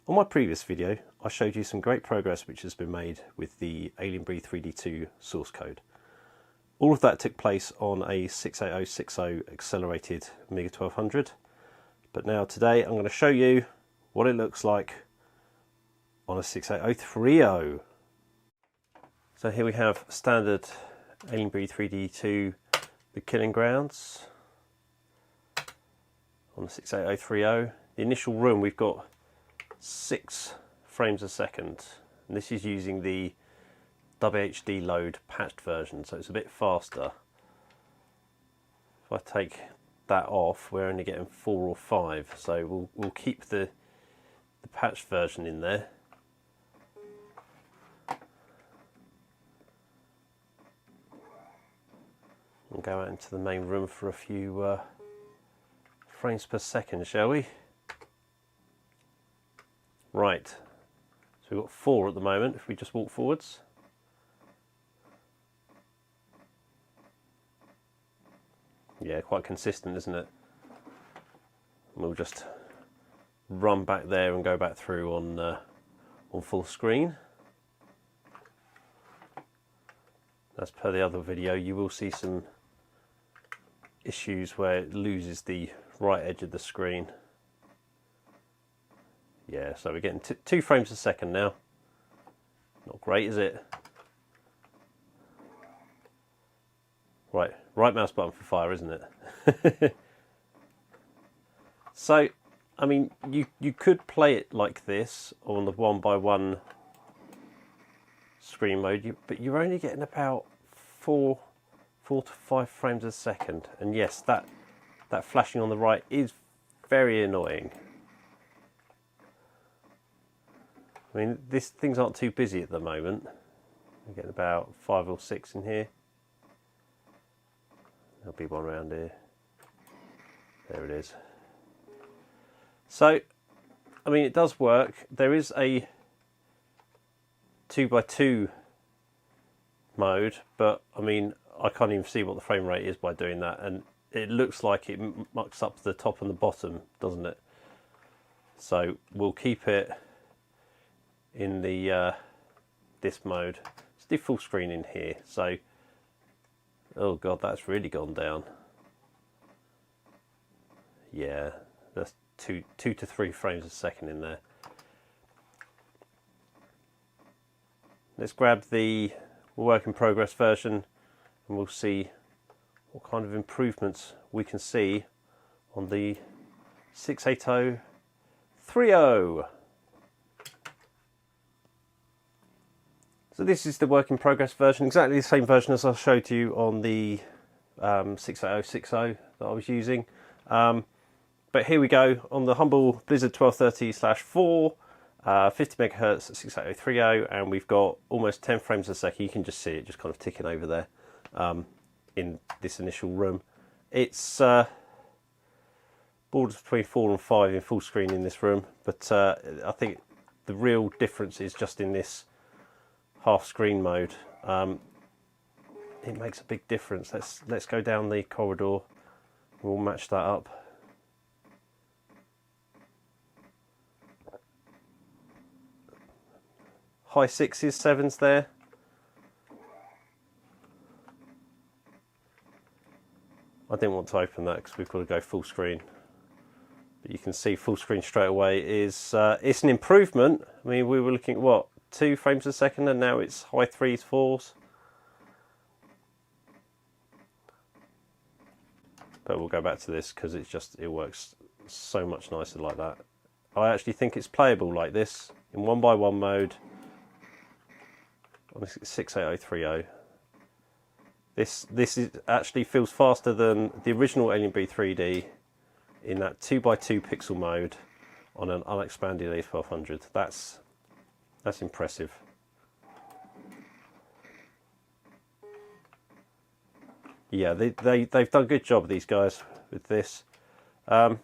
On my previous video, I showed you some great progress which has been made with the AB3D2 source code. All of that took place on a 68060 accelerated MiG 1200, but now today I'm going to show you what it looks like on a 68030. So here we have standard AB3D2, the killing grounds on the 68030. The initial run, we've got 6 frames a second, and this is using the WHD load patched version, so it's a bit faster. If I take that off, we're only getting 4 or 5, so we'll keep the patched version in there. We'll go out into the main room for a few frames per second, shall we? Right, so we've got 4 at the moment if we just walk forwards. Yeah, quite consistent, isn't it? We'll just run back there and go back through on full screen. As per the other video, you will see some issues where it loses the right edge of the screen. Yeah, so we're getting 2 frames a second now. Not great, is it? Right mouse button for fire, isn't it? So, I mean, you could play it like this on the 1x1 screen mode, but you're only getting about 4 to 5 frames a second. And yes, that flashing on the right is very annoying. I mean, things aren't too busy at the moment. We're getting about 5 or 6 in here. There'll be one around here. There it is. So, I mean, it does work. There is a 2x2 mode, but I mean, I can't even see what the frame rate is by doing that, and it looks like it mucks up the top and the bottom, doesn't it? So we'll keep it in the this mode. Let's do full screen in here. So, oh god, that's really gone down. Yeah, that's 2 to 3 frames a second in there. Let's grab the work in progress version and we'll see what kind of improvements we can see on the 68030. So this is the work in progress version, exactly the same version as I showed you on the 68060 that I was using. But here we go on the humble Blizzard 1230/4, 50 megahertz at 68030, and we've got almost 10 frames a second. You can just see it just kind of ticking over there in this initial room. It's borders between 4 and 5 in full screen in this room, but I think the real difference is just in this half screen mode. It makes a big difference. Let's go down the corridor. We'll match that up. High 6s, 7s there. I didn't want to open that because we've got to go full screen. But you can see full screen straight away is it's an improvement. I mean, we were looking at what, 2 frames a second, and now it's high 3s, 4s. But we'll go back to this because it works so much nicer like that. I actually think it's playable like this in 1x1 mode on the 68030. This actually feels faster than the original AB3D in that 2x2 pixel mode on an unexpanded A1200. That's impressive. Yeah, they've done a good job, these guys, with this. We're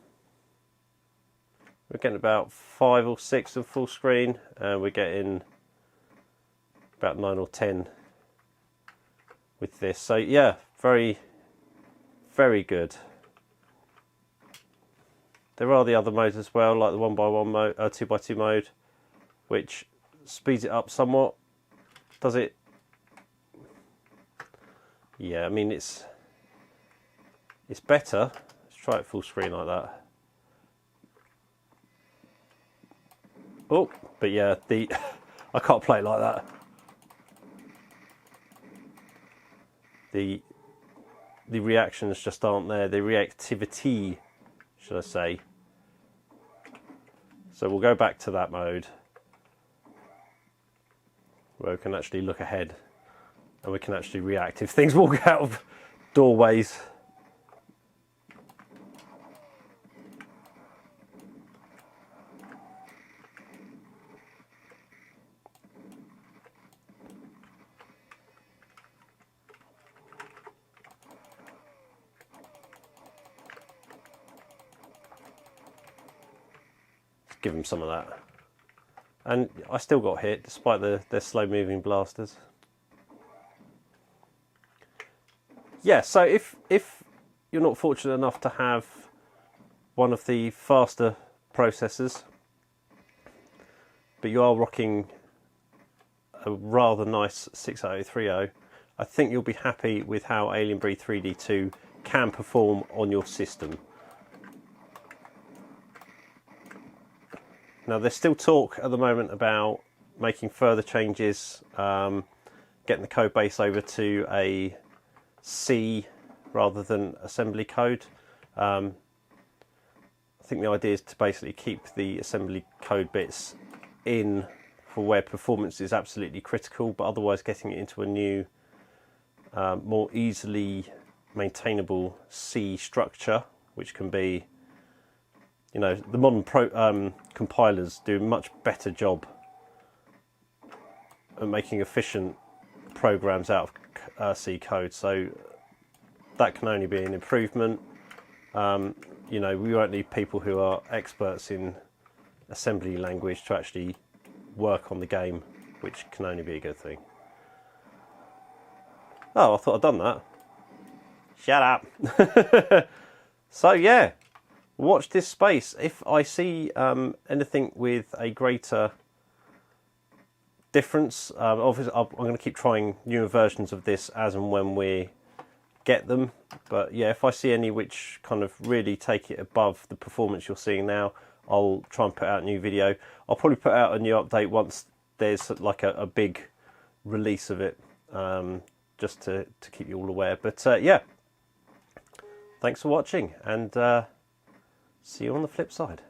getting about 5 or 6 in full screen, and we're getting about 9 or 10 with this. So yeah, very, very good. There are the other modes as well, like the 1x1 mode, 2x2 mode, which speeds it up somewhat. Does it? Yeah, I mean it's better. Let's try it full screen like that. Oh, but yeah, I can't play it like that. The reactions just aren't there. The reactivity, should I say? So we'll go back to that mode where we can actually look ahead and we can actually react if things walk out of doorways. Give them some of that. And I still got hit despite their slow moving blasters. Yeah, so if you're not fortunate enough to have one of the faster processors, but you are rocking a rather nice 68030, I think you'll be happy with how Alien Breed 3D2 can perform on your system. Now there's still talk at the moment about making further changes, getting the code base over to a C rather than assembly code. I think the idea is to basically keep the assembly code bits in for where performance is absolutely critical, but otherwise getting it into a new, more easily maintainable C structure, which can be, you know, the modern compilers do a much better job at making efficient programs out of C code, so that can only be an improvement. You know, we won't need people who are experts in assembly language to actually work on the game, which can only be a good thing. Oh, I thought I'd done that. Shut up. So yeah, watch this space. If I see anything with a greater difference, obviously I'm going to keep trying newer versions of this as and when we get them. But yeah, if I see any which kind of really take it above the performance you're seeing now, I'll try and put out a new video. I'll probably put out a new update once there's like a big release of it, just to keep you all aware. But yeah, thanks for watching, and see you on the flip side.